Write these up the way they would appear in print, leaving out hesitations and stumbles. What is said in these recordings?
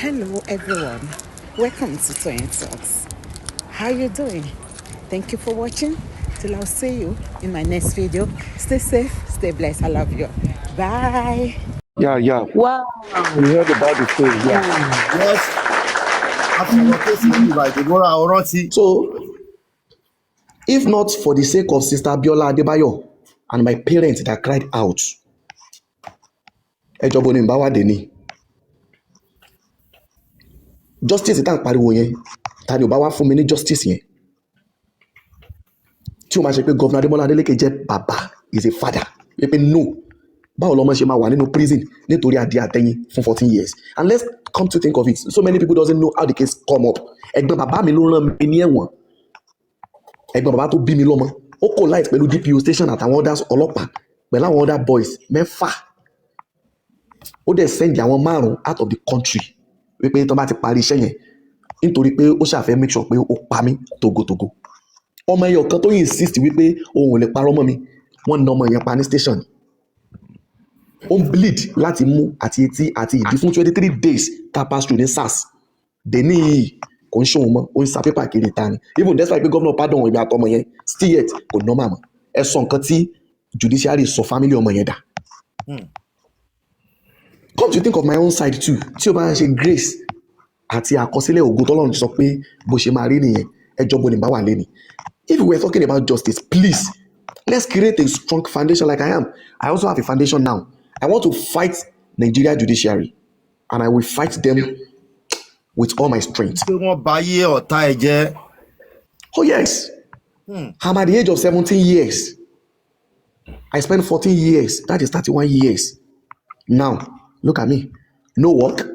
Hello everyone, welcome to Toyeen Talks. How you doing? Thank you for watching. Till I'll see you in my next video. Stay safe, stay blessed. I love you. Bye. Yeah. Wow. We heard about the story. Yeah. Yes. So, if not for the sake of Sister Biola Adebayo and my parents that cried out, ẹjọ́ ni ìbáwá dé ni. Justice tá ń pariwo yẹn, ta ni ò bá wá fún mi ní justice yẹn. Tí o máa ṣe pé Governor Adémọ́lá Adélékè jẹ́ bàbá, is a father. Pé no, báwo lọmọ ṣe máa wà nínú prison nítorí adìẹ àtẹ̀yìn fún 14 years. And let's come to think of it, so many people doesn't know how the case come up. Ẹ̀gbọ́n bàbá mi ló rán mi ní ẹ̀wọ̀n. Ẹ̀gbọ́n bàbá tó bí mi lọ́mọ ó collide pẹ̀lú DPO station àtàwọn others ọlọ́pàá pẹ̀lú àwọn other boys mẹ́fà. Ó dẹ̀ send àwọn 5 out of the country wípé tó bá ti parí iṣẹ́ yẹn nítorí pé ó ṣàfẹ́ make sure pé ó pa mí togotogo. Ọmọ ẹyọ kan tó insist wípé òun ò lè parọ́ mọ́ mi, wọ́n na ọmọ yẹn pa ní station. Ó ń bleed láti mú àti etí àti ìdí fún 23 days tá a pass through ní SARS. Dèní yìí kò ń ṣòwò mọ́, ó ń sa pépà kiri ta ni. Even despite pé gómìnà pardon ìgbà àtọmọ yẹn still yet kò normal mọ́. Ẹ sọ nǹkan tí judiciary sọ family ọmọ yẹn dà. Come to think of my own side too, tí o bá ń ṣe grace àti àkọsílẹ̀ ògo tọ́lọ́run ti sọ pé bó ṣe máa rí nìyẹn, ẹjọ́ bo ni bá wà lé ni. If we were talking about justice, please, let's create a strong foundation like I am. I also have a foundation now. I want to fight Nigeria judiciary, and I will fight them with all my strength. Oh yes. I'm at the age of 17 years. I spent 14 years. That is 31 years. Now, look at me. No work,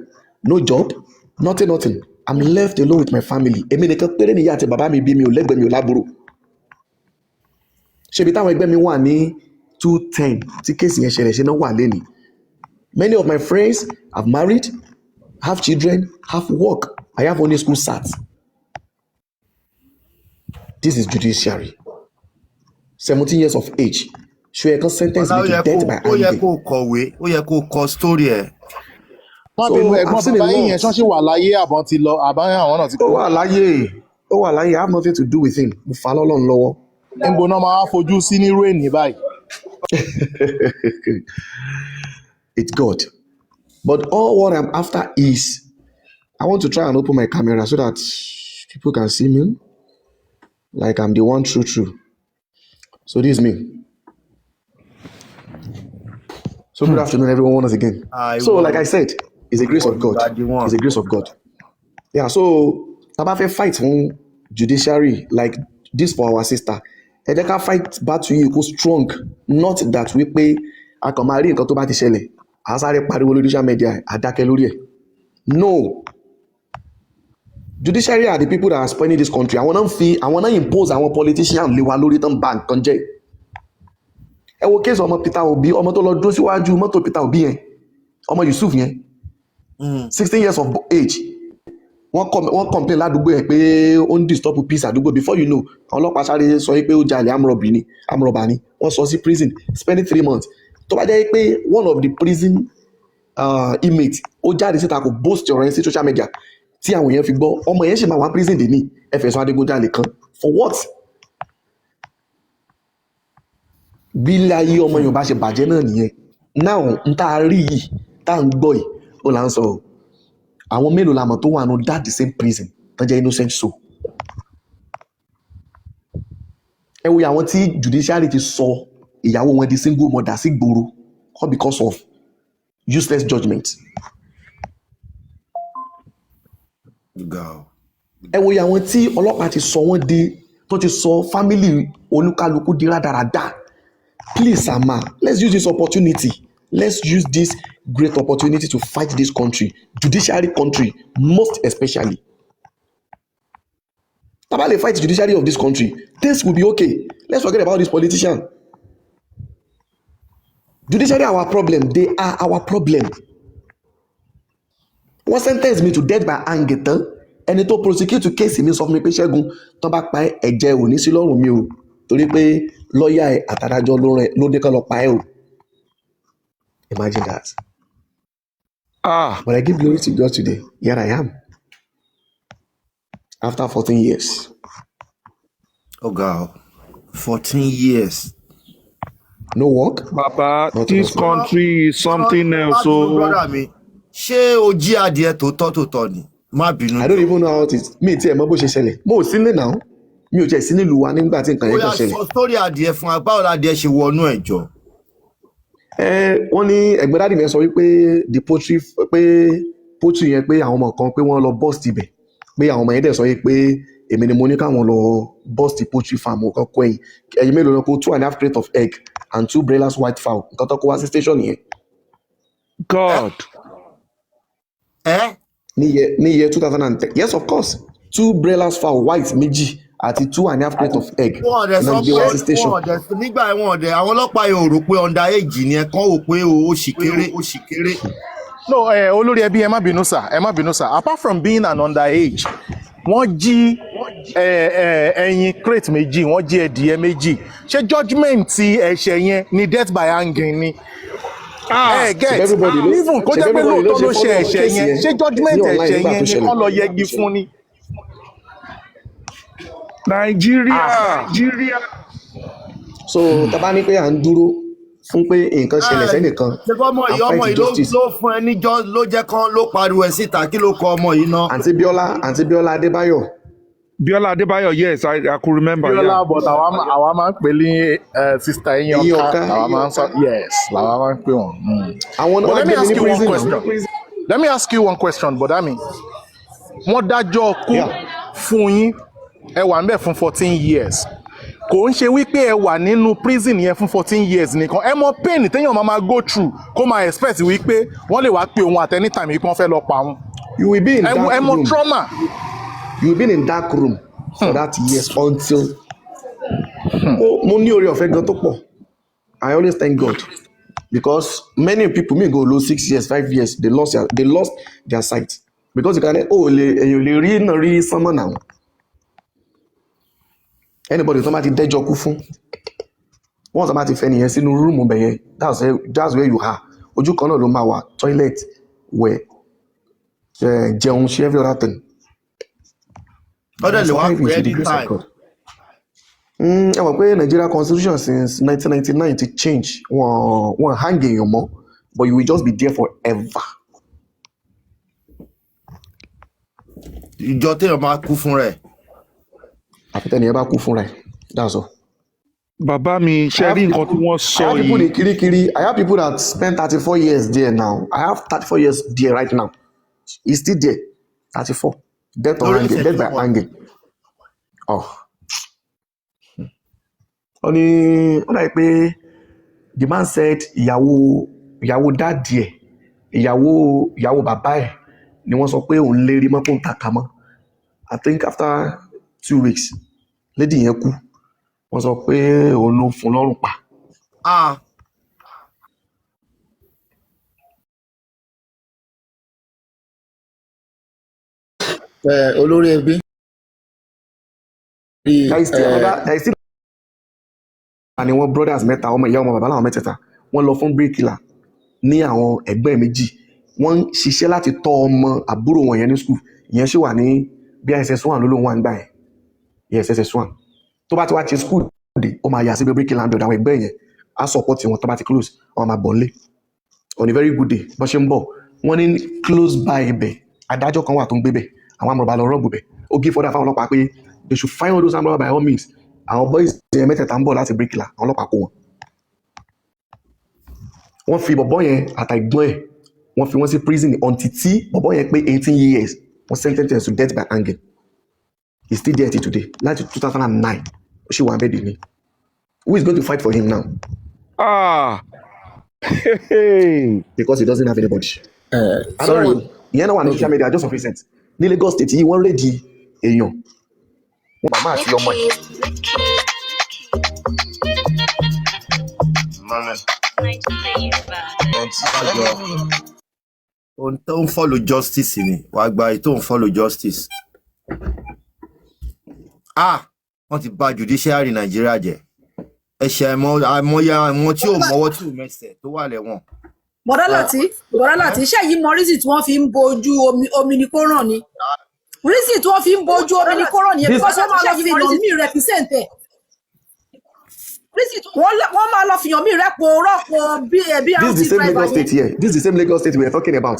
no job, nothing. I'm left alone with my family. Èmi nìkan péré nìyá àti bàbá mi bí mi ò lẹ́gbẹ̀ẹ́ mi ò lábúrò. Ṣebí táwọn ẹgbẹ́ mi wà ní 210 tí kéèsì yẹn ṣẹlẹ̀ ṣe náà wà lẹ́nìí. Many of my friends have married, have children, have work. I have only school sat. This is judiciary. 17 years of age. Ṣé ẹ kan sentence me to death by hanging? Ó yẹ kó kọ̀wé, ó yẹ kó kọ story ẹ̀. Wọ́n bí ẹ̀gbọ́n bàbá yín yẹn ṣọ́ọ̀ṣì wà láyé àbọ̀n ti lọ àbáyé àwọn náà ti kú. Ó wà láyé. I have nothing to do with him. Mo fà á lọ́lọ́run lọ́wọ́. Níbo náà máa fojú sí nírú èní báyìí. It's God. But all what I'm after is I want to try and open my camera so that people can see me like I'm the one true. So this is me. So good afternoon, everyone, once again. So like I said, it's a grace of God. It's a grace of God. Yeah, so Tabafe fight for judiciary like this for our sister. Edeka fight battle you go strong. Not that we pay a kamari nǹkan tó bá ti ṣẹlẹ̀. A sáré pariwo lórí social media, a dákẹ́ lórí ẹ̀. No. Judiciary are the people that are spoiling this country. Àwọn náà impose àwọn politicians lé wa lórí tán bank kan jẹ́. Ẹ wo case ọmọ Peter Obi, ọmọ tó lọ dúró síwájú mọ́tò Peter Obi yẹn, ọmọ Yusuf yẹn, 16 years of age. Wọ́n complain ládùúgbò ẹ̀ pé ó ń disturb peace àdúgbò. Before you know, ọlọ́pàá sáré sọ pé ó jalè amrọ̀bà ni. Wọ́n sọ sí prison, spending 3 months. Tó bá jẹ́ pé one of the prison inmates ó jáde síta kò boast ọ̀rọ̀ yẹn sí social media tí àwọn èèyàn fi gbọ́, ọmọ yẹn ṣì máa wá prison dè ní ẹ̀fẹ̀sùn adigunjalè kan. For what? Bí láyé ọmọ Yorùbá ṣe bàjẹ́ náà nìyẹn. Now n tá a rí yìí tá à ń gbọ́ yìí ó là ń sọ àwọn mélòó la mọ̀ tó wà nù that the same prison tó jẹ́ innocent soul. Ẹ wo àwọn tí judiciary ti sọ ìyàwó wọn di single mother sí gbòòrò all because of useless judgment. Ẹ wo àwọn tí ọlọ́pàá ti sọ wọ́n di tó ti sọ family olúkálukú di rádaràda. Please, Ama, let's use this opportunity. Let's use this great opportunity to fight this country, judiciary country, most especially. Taba le fight the judiciary of this country, things will be okay. Let's forget about this politician. Judiciary are our problem. They are our problem. Wọ́n sentence me to death by hanging tán. Ẹni tó prosecute case mi sọ fún mi pé Ṣẹ́gun tán bá pa ẹ̀jẹ̀ ò ní sí lọ́rùn mi o. Torí pé lọ́ọ̀yà ẹ̀ àtàdájọ́ ló dé kán lọ pa ẹ́ o. Imagine that. But I give glory to God today. Here I am. After 14 years. Oh God. 14 years. No work. Baba, Nothing this whatsoever. country is something else. So, brother mi. Ṣé o jí adìẹ tó ni? Má bínú I don't jọ. even know how it is. Mi ti ẹ̀ mọ̀ bó ṣe ṣẹlẹ̀. Mo ò sí nílé náà. Mi ò tiẹ̀ sí nílùú wa nígbà tí nǹkan yẹn kan ṣẹlẹ̀. Ó yá sọ story adìẹ fún wa, báwo adìẹ ṣe wọnú ẹ̀ jọ? Wọ́n ní ẹ̀gbọ́n dáàdì mi sọ wípé the poultry yẹn pé àwọn ọmọ kan pé wọ́n lọ bust ibẹ̀. Pé àwọn ọmọ yẹn dẹ̀ sọ yìí pé èmi ni mo ní káwọn lọ bust poultry farm kan kó ẹyin mélòó náà kó 2.5 crate of egg and 2 broilers white fowl nǹkan tó kó wá sí station yẹn. God. Ní year 2010 yes of course 2 broilers fowl white méjì àti 2.5 crate of egg. Wọ́n ọ̀dẹ̀ sọ pé nígbà ẹ̀wọ̀n ọ̀dẹ̀ àwọn ọlọ́pàá yóò rò pé under age ni ẹ̀ kàn wò pé ó sì kéré. No, Olori Eb, ẹ má bínú sir. Apart from being an underage, wọ́n jí ẹyin crate méjì, wọ́n jí ẹdìyẹ méjì. Ṣé judgement ti ẹ̀ṣẹ̀ yẹn ni death by hanging ni? Get even kó jẹ́ pé lóòótọ́ ló ṣe ẹ̀ṣẹ̀ yẹn, ṣé judgement ẹ̀ṣẹ̀ yẹn ni kọ́ lọ yẹgi fún ni? Nigeria. So tàbá ní pé à ń dúró fún pé nǹkan ṣẹlẹ̀ sẹ́nìkan. Ṣé ọmọ yìí ló fún ẹ níjọ́ ló jẹ́ kán ló pariwo ẹ̀ síta, kí ló kọ ọmọ yìí náà? Àǹtí Bíọ́lá Adébáyọ̀. Biola Adebayo, yes, I could remember. Biola, yeah. but àwa máa ń pè ní sister Eyin Ọ̀ka. Àwa máa ń sọ yes, làwa máa ń pè wọ́n. But let me ask you one question. Let me ask you one question, Bodami. Wọ́n dájọ́ kú fún yín, ẹ wà níbẹ̀ fún 14 years. Kò ń ṣe wípé ẹ wà nínú prison yẹn fún 14 years nìkan. Ẹ mọ pain téèyàn máa go through kó máa expect wípé wọ́n lè wá pé òun at any time wípé wọ́n fẹ́ lọ pa òun. You will be in that room. Ẹ mọ trauma. You will be in dark room for that years until mo ní oore ọ̀fẹ́ gan tó pọ̀. I always thank God because many people may go lose 6 years 5 years they lost their sight because you can èyàn lè rí sánmọ̀ náà. Anybody tó bá ti dẹ́jọ́ kú fún wọ́n tó bá ti fẹ́ nìyẹn sínú rúùmù bẹ̀yẹn that's where you are. Ojú kan náà ló máa wà toilet wẹ̀ jẹun ṣe every other thing. Ọ̀dọ̀ lè wá pé anytime. Ẹ mọ̀ pé Nigeria constitution since 1999 ti change wọ́n hang èèyàn mọ́ but you will just be there forever. Ìjọ téèyàn máa kú fún rẹ̀. Àfitẹ́ni ẹ bá kú fún rẹ̀ that's all. Bàbá mi ṣe rí nǹkan tí wọ́n sọ I have people yìí. in Kirikiri. I have people that spent 34 years there now. I have 34 years there right now. He's still there. 34. Death by hanging. Ó dà pé the man said ìyàwó dáàdì ẹ̀ ìyàwó bàbá ẹ̀ ni wọ́n sọ pé òun lérí mọ́ kó ń takà mọ́. I think after 2 weeks lady yẹn kú wọ́n sọ pé òun ló fún lọ́rùn pa. Olori Eb. There is still ni wọ́n brothers mẹ́ta ọmọ ìyá ọmọ bàbá làwọn mẹ́tẹ̀ẹ̀ta wọ́n lọ fún bíríkìlà ní àwọn ẹgbẹ́ méjì wọ́n ń ṣiṣẹ́ láti tọ́ ọmọ àbúrò wọn yẹn ní school ìyẹn ṣì wà ní bí SS1 ló lóun wà ń gbà yẹn yes SS1 tó bá ti wá ṣe school dé ó máa yà sí bíríkìlà ń dọ̀dọ̀ àwọn ẹgbẹ́ yẹn á support wọn tó bá ti close wọn máa bọ̀ nílé on a very good day bọ́n ṣe ń bọ̀ wọ́n ní close by ibẹ̀ adájọ́ kan wà tó ń gbé bẹ̀ àwọn amọ̀rọ̀bà lọ rọ́ọ̀bù bẹ̀ ó give order fáwọn ọlọ́pàá pé they should find all those amọ̀rọ̀bà by all means àwọn boys yẹn mẹ́tẹ̀ẹ̀ta ń bọ̀ láti bíríkìlà àwọn ọlọ́pàá kó wọn. Wọ́n fi bọ̀bọ́ yẹn àtàgbọ́n ẹ̀ wọ́n fi wọ́n sí prison until tí bọ̀bọ́ yẹn pé 18 years wọ́n sentence to death by hanging. He's still there till today láti 2009 ó ṣì wà bẹ́ẹ̀ dé ní. Who is going to fight for him now? Because he doesn't have anybody. Sorry ìyẹn náà wà ní social media just of recent ní Lagos State yìí wọ́n rédi èèyàn wọ́n bàbá àti ọmọ ẹ̀. Tó ń follow justice ni wàá gba èyí tó ń follow justice. Wọ́n ti bà judiciary Nàìjíríà jẹ́ ẹ̀ṣẹ̀ àìmọye àwọn tí ò mọ́wọ́ tí ò mẹsẹ̀ tó wà lẹ́wọ̀n. bọ̀dá láti iṣẹ́ yìí mọ rísì tí wọ́n fi ń bojú omi ní kó ràn ni rísì tí wọ́n fi ń bojú omi ní kó ràn ni ẹ̀ because wọ́n máa lọ fi hàn mí represent ẹ̀ wọ́n máa lọ fi hàn mí rọ́pò bí This is the same Lagos state here. This is the same Lagos state we are talking about.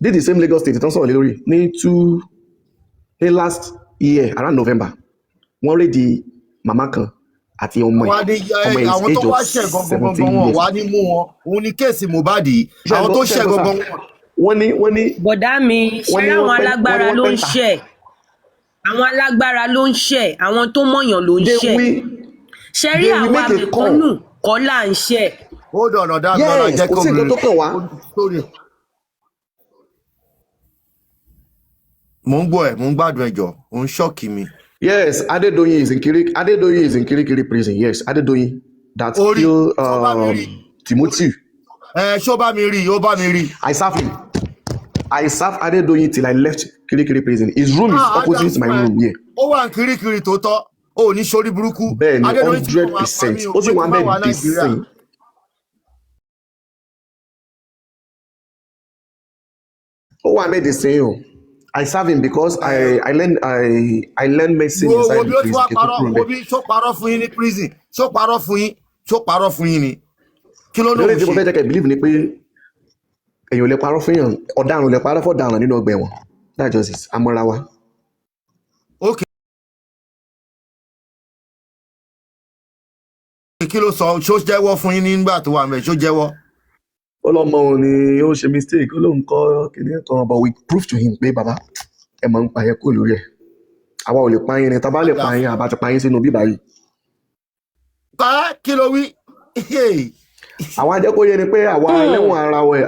This is the same Lagos state. It's also Olori. Ní last year around November, wọ́n rí di mama kan àti ọmọ ẹ̀ àwọn tó wá ṣẹ̀ gangan wọn wá ní mú wọn òun ní kéèsì Mohbad àwọn tó ṣẹ̀ gangan wọ́n ní. bọ̀dá mi ṣé àwọn alágbára ló ń ṣẹ̀ àwọn alágbára ló ń ṣẹ̀ àwọn tó mọ̀yàn ló ń ṣẹ̀ ṣe rí àwọn àmìkọ́nù kọ́ là ń ṣẹ̀. ó dọ̀nà dágbára jẹ́ kó mi mo ń gbọ́ ẹ̀ mo ń gbádùn ẹjọ́ ó ń ṣọ́ọ̀kì mi. Yes, Adedoyin is in Kirikiri prison. Yes, Adedoyin that killed Timothy. Ṣó bá mi rí, ó bá mi rí. I serve Adedoyin till I left Kirikiri prison. His room is opposite my room here. Ó wà ní Kirikiri tó tọ́, ó ní sórí burúkú. Bẹ́ẹ̀ni 100%. Ó sì wà bẹ́ẹ̀ bí sìn. Ó wà bẹ́ẹ̀ di sìn o. I serve him because I learned medicine inside the prison. Ṣó parọ́ fún yín ní prison? Ṣó parọ́ fún yín ni? Kí ló ló ń ṣe? Lórí tí mo fẹ́ jẹ́ kẹ́ believe ni pé èèyàn ò lè parọ́ fún yàn, ọ̀daràn ò lè parọ́ fún ọ̀daràn nínú ọgbà ẹ̀wọ̀n. That's just it. Amọ́ra wa. Okay. Kí ló sọ? Ṣó jẹ́wọ́ fún yín nígbà tó wà mẹ́? Ṣó jẹ́wọ́? Ó lọ́mọ òun ni ó ṣe mistake, ó lóun kọ́ kìnìún kan, but we prove to him pé bàbá ẹ máa ń pa yẹn kó lórí ẹ̀. Àwa ò lè pa yín ni, tá a bá lè pa yín, àbá ti pa yín sínú bíbá yìí. Kí ló wí? Àwọn ajẹ́ kó yé ni pé àwa ẹlẹ́wọ̀n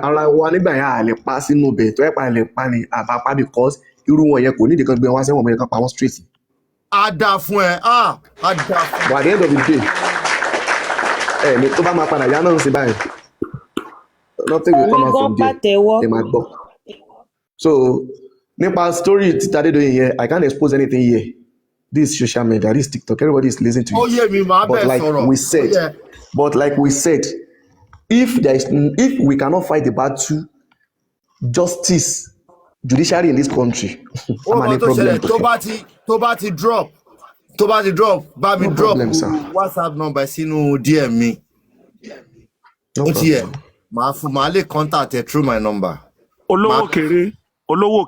ara wa nígbà yẹn à lè pa sínú bẹ̀ tó ẹ̀ pa lè pa ni àbá pa because irú wọn yẹn kò nídìí kan gbé wọn sẹ́wọ̀n mọ́ yẹn kan pa wọ́n straight. A dà fún ẹ, a dà fún ẹ. But at the end of the day, ni tó bá máa padà yá náà sí báyìí. Nothing will come out from there. They might go. So, nípa story títa Adédoyin here, I can't expose anything here. This social media, this TikTok, everybody is listening to you. Oh yeah, me ma but like we said, if we cannot fight the battle, justice, judiciary in this country, I'm a problem. Tó bá ti drop, bá mi drop WhatsApp number sínú DM mi. No problem. Màá lè contact ẹ through my number. Olówó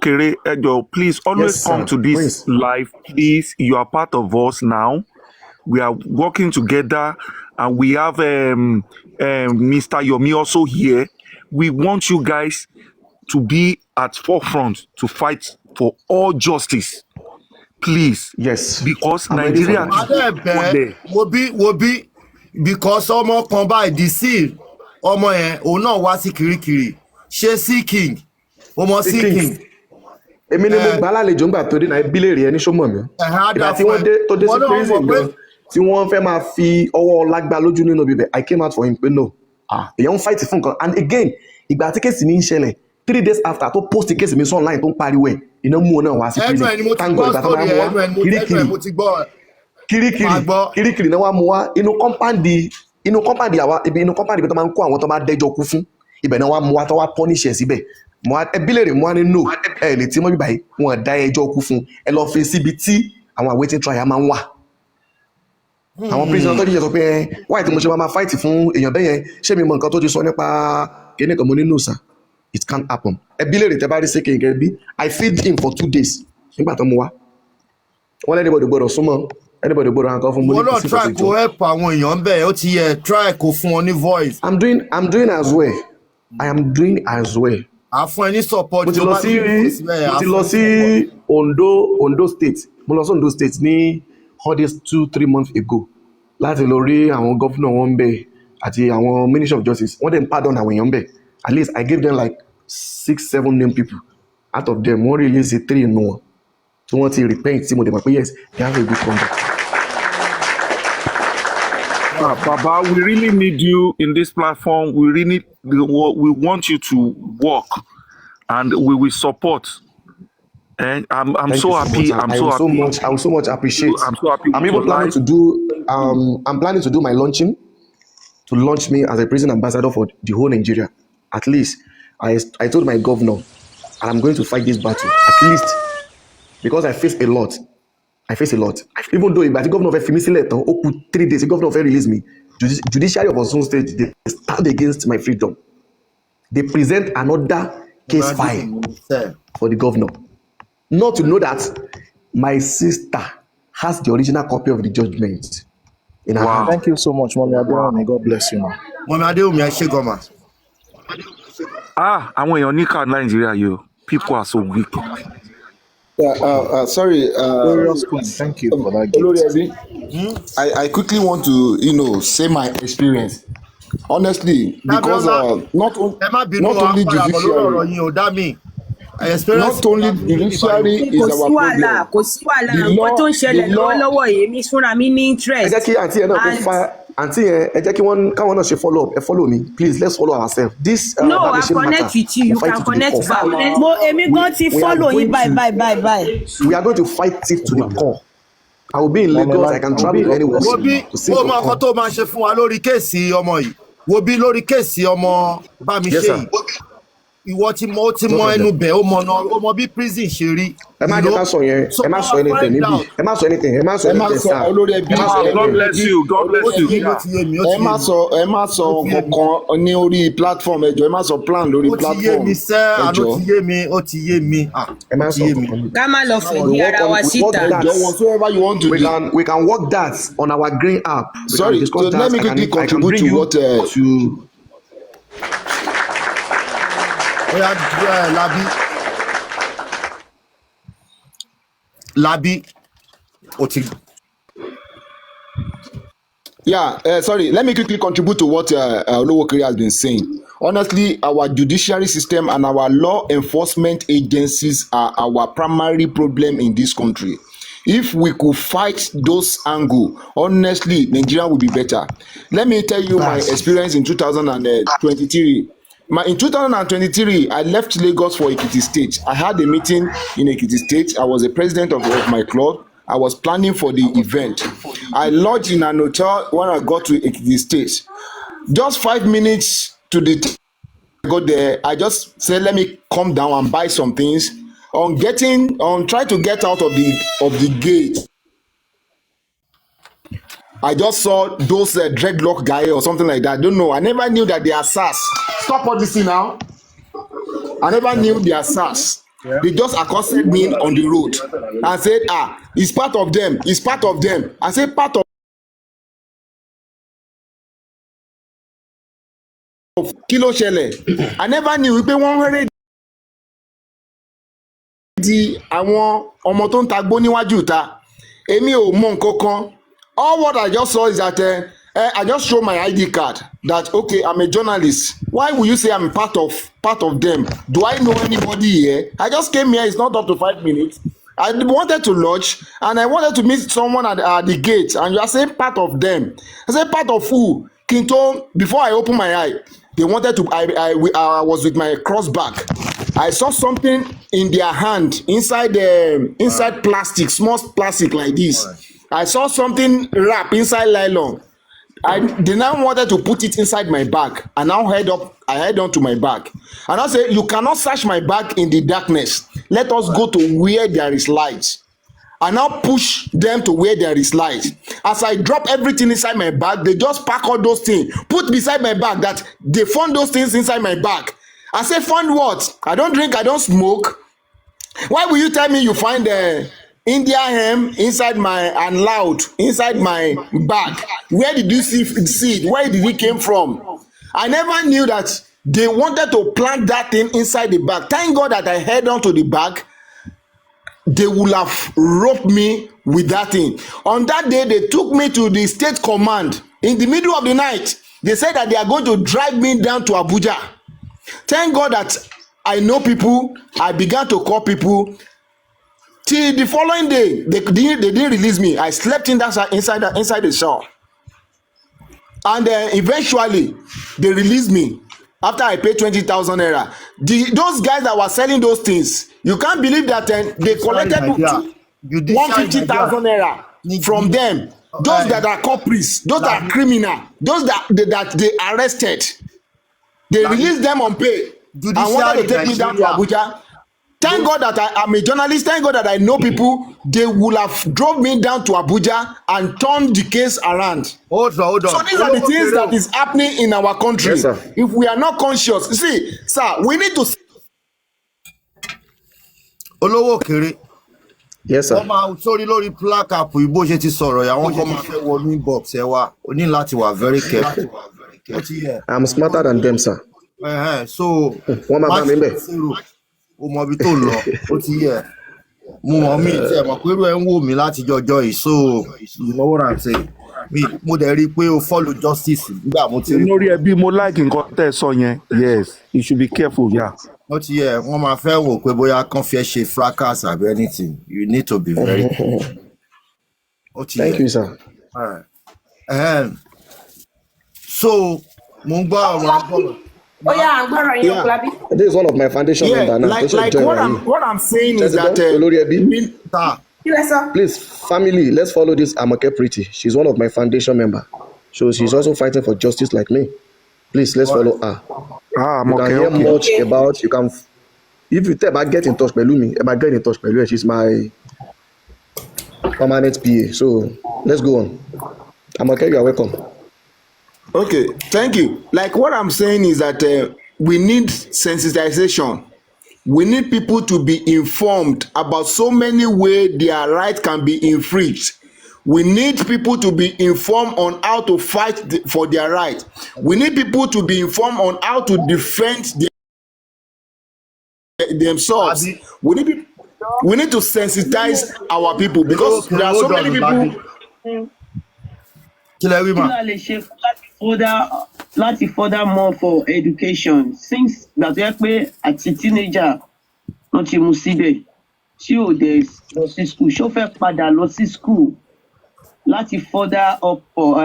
Kere, Ejo, please always come to this live. Please, you are part of us now. We are working together, and we have Mr. Yomi also here. We want you guys to be at forefront to fight for all justice. Please, yes, because Nigeria will be because ọmọ kan by deceive. Ọmọ yẹn òun náà wá sí Kirikiri ṣe seeking ọmọ seeking èmi ni mo gbà lálejò ńgbà tó dé náà bílẹ̀ rẹ̀ ní sọ́mọ̀ mi ìgbà tí wọ́n dé tó dé sí prison gan tí wọ́n fẹ́ máa fi ọwọ́ lágbá lójú nínú bíbẹ̀ I came out for him pé no èèyàn ń fight fún nǹkan and again ìgbà tí kéèsì mi ń ṣẹlẹ̀ 3 days after tó post kéèsì mi sọ online tó ń pariwo ẹ̀ iná mú ọ náà wá sí prison tango ìgbà tó máa mú wá Kirikiri náà wá mú wá inú compound àwa ibi tó máa ń kó àwọn tó bá dẹ́jọ́ kú fún ibẹ̀ náà wá mú wá tó wá punish ẹ̀ síbẹ̀ ẹbí lè rè mú wá ní no ẹ lè tí mọ́ bíbá yìí wọn dá ẹjọ́ kú fún ẹ lọ fi síbi tí àwọn awaiting trial máa ń wà. Àwọn prisoner tó jíjẹ sọ pé wáyé tí mo ṣe máa fight fún èèyàn bẹ́ẹ̀ yẹn ṣé mi mọ nǹkan tó ti sọ nípa kíní kan mo ní no sir it can't happen. Ẹbí lè rè tẹ́ bá rí sí kéńkẹ́ bí I feed him for 2 days nígbà tó mú wá wọ́n lẹ́ni bọ̀dọ̀ gbọ́dọ̀ súnmọ́ anybody gbọ́dọ̀ nǹkan fún mo ní kò sí try kó help àwọn èèyàn bẹ́ẹ̀ ó ti yẹ try kó fún wọn ní voice. I'm doing as well. I am doing as well. Àfún ẹ ní support. Mo ti lọ sí Ondo State. Mo lọ sí Ondo State ní holidays 2-3 months ago láti lọ rí àwọn governor wọn bẹ̀ àti àwọn Ministry of Justice. Wọ́n dẹ̀ ń pardon àwọn èèyàn bẹ̀. At least I gave them like 6-7 named people. Out of them, wọ́n release 3 nù wọn. So wọ́n ti repent tí mo dẹ̀ mọ̀ pé yes, they have a good conduct. Baba, we really need you in this platform. We want you to work, and we will support. And I'm so happy. I'm so much appreciate. I'm so happy. I'm even planning to do. I'm planning to do my launching to launch me as a prison ambassador for the whole Nigeria. At least I told my governor, and I'm going to fight this battle. At least because I face a lot. Even though if the governor of Fimisi 3 days, the governor of release me. Judiciary of Osun State, they stand against my freedom. They present another case file for the governor. Not to know that my sister has the original copy of the judgment in her hand. Thank you so much, Mommy Adewumi. God bless you, man. Mommy Adewumi, I shake on. Àwọn èèyàn níkà Nàìjíríà yìí, people are so wicked. Sorry. Thank you for that. Olori Eb, I quickly want to, say my experience. Honestly, because not only judiciary. Not only judiciary is our problem. Kò sí wàhálà nǹkan tó ń ṣẹlẹ̀ lọ́wọ́lọ́wọ́ yìí mi fúnra mi ní interest. Ẹ jẹ́ kí àǹtí yẹn náà kó fa àǹtí yẹn ẹ jẹ́ kí káwọn náà ṣe follow me, please let's follow ourselves. This no, I connect with you can connect back. Èmi gan ti follow yín bye. We are going to fight it to the core. I will be in Lagos. I can travel anywhere. Wo bí ó máa kọ́ tó máa ṣe fún wa lórí kéèsì ọmọ yìí. Wo bí lórí kéèsì ọmọ bá mi ṣe yìí. Ìwọ tí mo ẹnu bẹ̀ ó mọ bí prison ṣe rí. Ẹ má jẹ́ ká sọ yẹn, ẹ má sọ anything níbí. Ẹ má sọ anything sir. Olori Eb. God bless you. Ẹ má sọ kankan ní orí platform ẹjọ́, ẹ má sọ plan lórí platform. Ó ti yé mi sẹ́, ó ti yé mi. Ẹ má sọ kankan. Ká má lọ fẹ̀dí ara wa síta. Whatever you want to do. We can work that on our green app. Sorry, so let me quickly contribute to what Labi. Sorry, let me quickly contribute to what Olomokuri has been saying. Honestly, our judiciary system and our law enforcement agencies are our primary problem in this country. If we could fight those angles, honestly, Nigeria will be better. Let me tell you my experience in 2023. In 2023, I left Lagos for Ekiti State. I had a meeting in Ekiti State. I was the president of my club. I was planning for the event. I lodged in an hotel when I got to Ekiti State. Just 5 minutes to the time I got there, I just said, let me come down and buy some things. On trying to get out of the gate, I just saw those dreadlock guy or something like that. I don't know. I never knew that they are SARS. Stop all this thing now. I never knew they are SARS. Yeah. They just accosted me on the road and said, it's part of them. It's part of them. I said, part of Kilo Shele. I never knew. Di àwọn ọmọ tó ń tagbó níwájú ìta èmi ò mọ nǹkan kan. All what I just saw is that I just show my ID card that okay, I'm a journalist. Why will you say I'm part of them? Do I know anybody here? I just came here. It's not up to 5 minutes. I wanted to lodge and I wanted to meet someone at the gate, and you are saying part of them. I said part of who? Kinto. Before I open my eye, they wanted to. I was with my cross bag. I saw something in their hand inside plastic, small plastic like this. I saw something wrapped inside nylon. They now wanted to put it inside my bag. I now head on to my bag. And I say, you cannot search my bag in the darkness. Let us go to where there is light. I now push them to where there is light. As I drop everything inside my bag, they just pack all those things, put beside my bag that they found those things inside my bag. I say, find what? I don't drink, I don't smoke. Why will you tell me you find the India hem inside and loud inside my bag? Where did you see it? Where did it came from? I never knew that they wanted to plant that thing inside the bag. Thank God that I held on to the bag. They would have roped me with that thing. On that day, they took me to the state command. In the middle of the night, they said that they are going to drive me down to Abuja. Thank God that I know people. I began to call people. Till the following day, they didn't release me. I slept inside the shower. And eventually, they released me after I paid 20,000 naira. Those guys that were selling those things, you can't believe that they collected 150,000 naira from them. those that are culprits, those that are criminal, those that they arrested, they release them on pay and wanted to take me down to Abuja. Thank God that I'm a journalist. Thank God that I know people. They would have drove me down to Abuja and turned the case around. Hold on. So these are the things that is happening in our country. Yes, if we are not conscious, see, sir, we need to. Olomokuri. Yes, sir. Wọ́n máa sórí lórí placard ìbò ṣe ti sọ̀rọ̀ yà wọ́n kọ́ máa fẹ́ wọnú inbox ẹ wá o ní láti wà very careful. I'm smarter than them, sir. So wọ́n máa bá mi bẹ̀. O mọ ibi tó lọ ó ti yẹ mo mọ̀ mí tí ẹ mọ̀ pé irú ẹ ń wò mí láti jọjọ́ yìí so you know what I'm saying. Mo dẹ̀ rí i pé o follow justice nígbà mo ti rí. Olori Eb, mo like nǹkan tẹ́ ẹ sọ yẹn. Yes, you should be careful, yeah. Ó ti yẹ wọ́n máa fẹ́ wò pé bóyá kàn fẹ́ ṣe fracas àbí anything. You need to be very careful. Thank you, sir. So mo ń gbọ́ ọ̀rọ̀ àgbọ̀rọ̀. This is one of my foundation members now. Like what I'm saying is that Olori Eb, please, family, let's follow this Amoke Pretty. She's one of my foundation members. So she's also fighting for justice like me. Please, let's follow her. You can hear much about, you can, if you tell about get in touch with me, about get in touch with her, she's my permanent PA. So let's go on. Amoke, you are welcome. Okay, thank you. Like what I'm saying is that we need sensitization. We need people to be informed about so many ways their rights can be infringed. We need people to be informed on how to fight for their rights. We need people to be informed on how to defend themselves. We need to sensitize our people because there are so many people. Láti further more for education since that yẹ pé àti teenager wọ́n ti mú síbẹ̀ tí ò dé lọ sí school ṣó fẹ́ padà lọ sí school láti further up for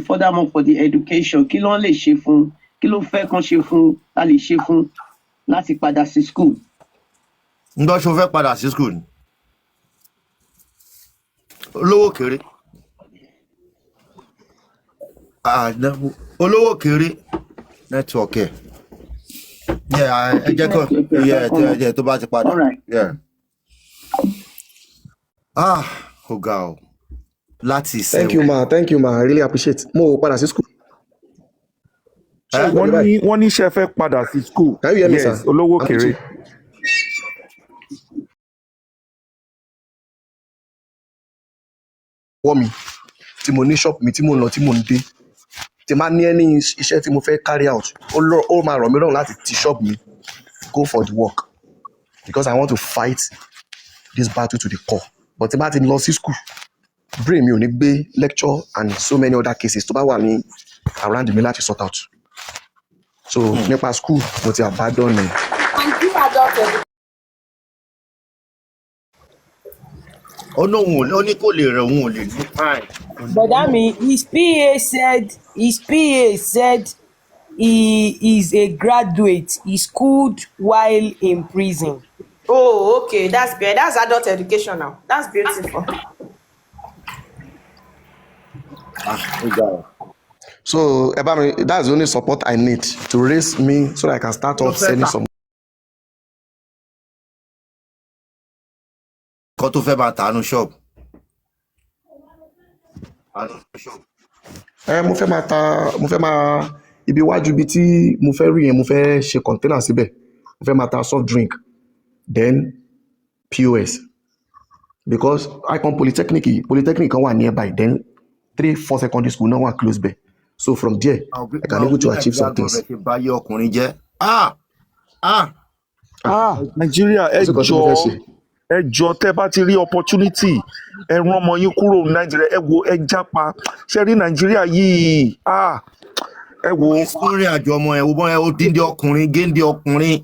further more for the education kí ló lè ṣe fún kí ló fẹ́ kàn ṣe fún ta lè ṣe fún láti padà sí school. Ǹjọ́ ṣó fẹ́ padà sí school Olomokuri. Olomokuri network ẹ jẹ́ kó tó bá ti padà. Ọ̀gá o láti ìṣẹ́. Thank you ma, I really appreciate. Mo padà sí school. Wọ́n ní ṣe fẹ́ padà sí school. Can you hear me, sir? Yes, Olomokuri. Wọ́n mi tí mo ní shop mi tí mo lọ tí mo ń dé. Tí máa ní ẹni iṣẹ́ tí mo fẹ́ carry out, ó máa rọ̀ mí lọ́rùn láti ti shop mi, go for the work because I want to fight this battle to the core. But tí bá ti lọ sí school, brain mi ò ní gbé lecture and so many other cases tó bá wà ní around mi láti sort out. So nípa school mo ti abandon ẹ̀. No, only kò lè rẹ̀ òun ò lè ní time. But I mean, his PA said he is a graduate. He schooled while in prison. Oh, okay, that's good. That's adult education now. That's beautiful. So that's the only support I need to raise me so that I can start off selling some. Kó tó fẹ́ bá ta nu shop. Mo fẹ́ máa ibi iwájú ibi tí mo fẹ́ rí yẹn mo fẹ́ ṣe container síbẹ̀. Mo fẹ́ máa ta soft drink, then POS. Because Icon Polytechnic kan wà nearby, then 3-4 secondary school náà wà close by. So from there, I can able to achieve some things. Nigeria, ẹ jọ̀ọ́ tẹ́ bá ti rí opportunity ẹ rán ọmọ yín kúrò ní Nàìjíríà ẹ wo ẹ jápa ṣe rí Nàìjíríà yìí ẹ wo. Sórí àjọ ọmọ ẹ wo bọ́ ẹ ó díndín ọkùnrin géńdé ọkùnrin.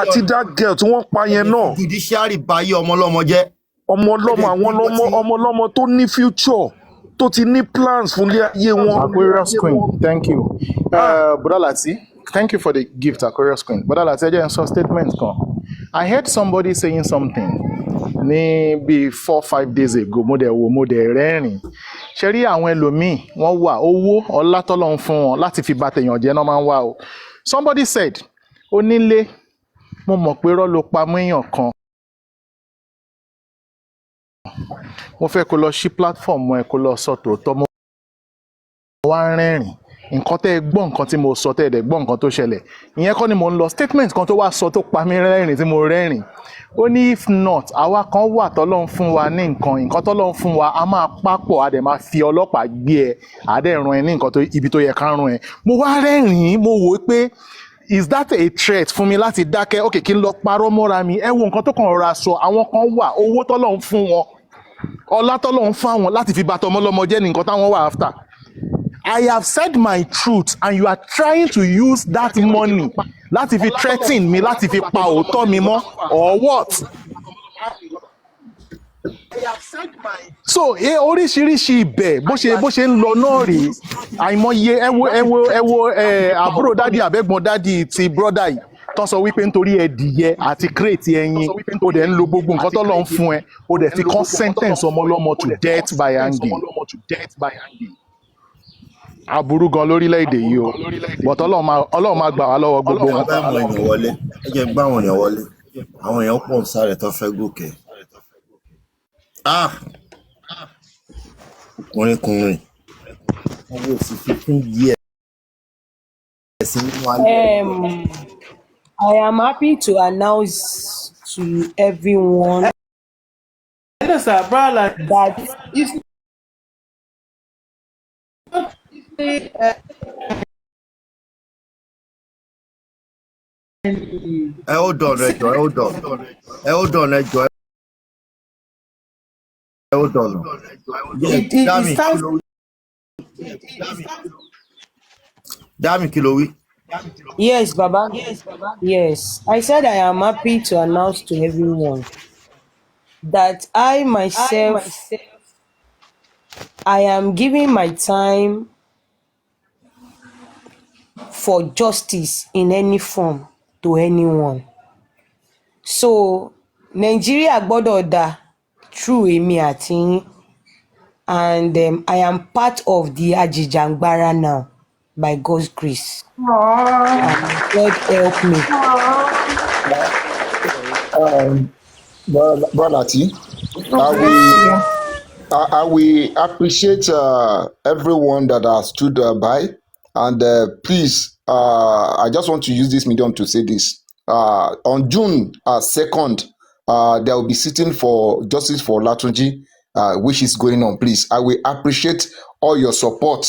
Àti that girl tí wọ́n pa yẹn náà. Judiciary báyé ọmọlọ́mọ jẹ́. Ọmọlọ́mọ tó ní future tó ti ní plans fún ilé ayé wọn. Aquarius Queen, thank you. Brother Lati, thank you for the gift, Aquarius Queen. Brother Lati, I just saw statement kan. I heard somebody saying something ní bíi 4-5 days ago mo dẹ̀ rẹ́rìn ṣe rí àwọn ẹlòmíì wọ́n wà owó ọlá tọ́lọ́run fún wọn láti fi bà tèèyàn jẹ́ náà máa ń wá o. Somebody said onílé mo mọ̀ pé rọ́ ló pa mọ́ èèyàn kan mo fẹ́ kó lọ sí platform ẹ kó lọ sọ tòótọ́ mo wá rẹ́rìn nǹkan tẹ́ ẹ gbọ́ nǹkan tí mo sọ tẹ́ ẹ dẹ̀ gbọ́ nǹkan tó ṣẹlẹ̀ ìyẹn kọ́ ni mo ń lọ statement kan tó wá sọ tó pa mí rẹ́rìn tí mo rẹ́rìn ó ní if not àwa kan wà tọ́lọ́run fún wa ní nǹkan tọ́lọ́run fún wa a máa papọ̀ a dẹ̀ máa fi ọlọ́pàá gbé ẹ a dẹ̀ ràn ẹ ní nǹkan tó ibi tó yẹ ká ràn ẹ mo wá rẹ́rìn mo wò ó pé is that a threat fún mi láti dákẹ́ ok kí n lọ parọ́ mọ́ra mi ẹ wo nǹkan tó kàn rọra sọ àwọn kan wà owó tọ́lọ́run fún wọn ọlá tọ́lọ́run fún àwọn láti fi bà tọmọlọ́mọ jẹ́ ní nǹkan táwọn wà after. I have said my truth and you are trying to use that money láti fi threaten mi láti fi pa òótọ́ mi mọ́ or what? So oríṣiríṣi ibẹ̀ bó ṣe ń lọ náà rèé àìmọye ẹ wo àbúrò dádì àbẹ́gbọ̀n dádì ti brọ́dà yìí tán sọ wípé nítorí ẹdìyẹ àti kírètì ẹyin ó dẹ̀ ń lo gbogbo nǹkan tọ́lọ́ ń fún ẹ ó dẹ̀ fi kán sentence ọmọlọ́mọ to death by hanging. Aburú gan lórílẹ̀‐èdè yìí o but ọlọ́run máa gbà wá lọ́wọ́ gbogbo wọn. ẹ jẹ́ gbá àwọn èèyàn wọlé àwọn èèyàn pọ̀ ń sáré tó fẹ́ gòkè. kùnrin wọn yóò sì fi kún díẹ̀ sí nínú alẹ́. I am happy to announce to everyone that hold on Dami kí ló wí. Yes, Baba. Yes. I said I am happy to announce to everyone that I myself I am giving my time for justice in any form to anyone. So Nigeria gbọ́dọ̀ dá through èmi àti yín, and I am part of the Ajijangbara now by God's grace. God help me. Brother T, I will appreciate everyone that has stood by, and please, I just want to use this medium to say this. On June 2nd, there will be sitting for justice for Olatunji, which is going on. Please, I will appreciate all your support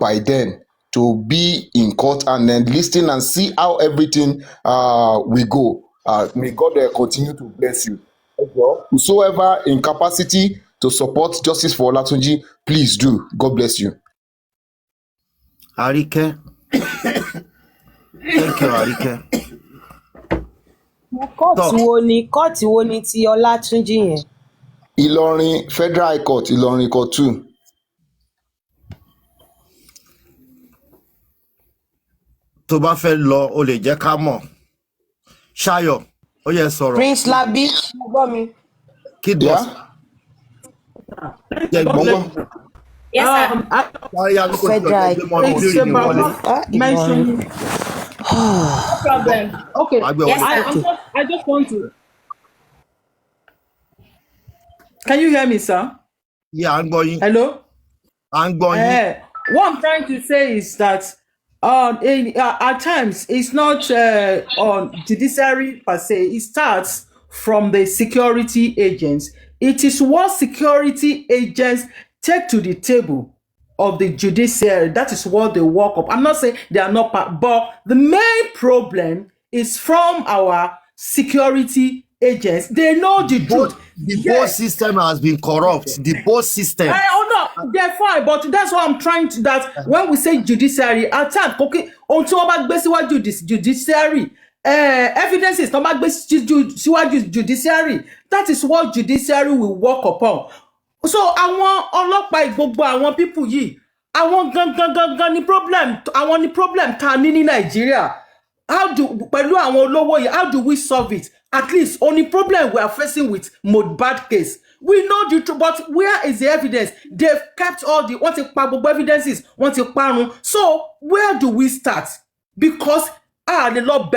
by then to be in court and then listen and see how everything will go. May God continue to bless you. Whosoever in capacity to support justice for Olatunji, please do. God bless you. Arike. Thank you, Arike. Kọ́ọ̀tù wo ni ti Ọlátúnjí yẹn? Ìlọrin Federal High Court, Ìlọrin Court 2. Tó bá fẹ́ lọ o lè jẹ́ ká mọ̀. Ṣayọ̀, ó yẹ sọ̀rọ̀. Prince Labi, gbọ́ mi. Kídìí. Jẹ́ gbọ́ngbọ́n. Yes, sir. Federal mention. No problem. Okay. Yes, I just want to. Can you hear me, sir? Yeah, I'm going. Hello? I'm going. What I'm trying to say is that at times it's not on judiciary per se. It starts from the security agents. It is what security agents take to the table of the judiciary. That is what they work up. I'm not saying they are not part, but the main problem is from our security agents. They know the truth. The both system has been corrupt. The both system. No, they're fine, but that's what I'm trying to. That when we say judiciary, at times, okay, until about basically judiciary, evidences, about judiciary. That is what judiciary will work upon. So àwọn ọlọ́pàá gbogbo àwọn people yìí, àwọn gangan ni problem, àwọn ni problem ta ní Nàìjíríà. how do how do we solve it? At least only problem we are facing with Mohbad case. We know the truth, but where is the evidence? They've kept all the evidences, so where do we start? Because the law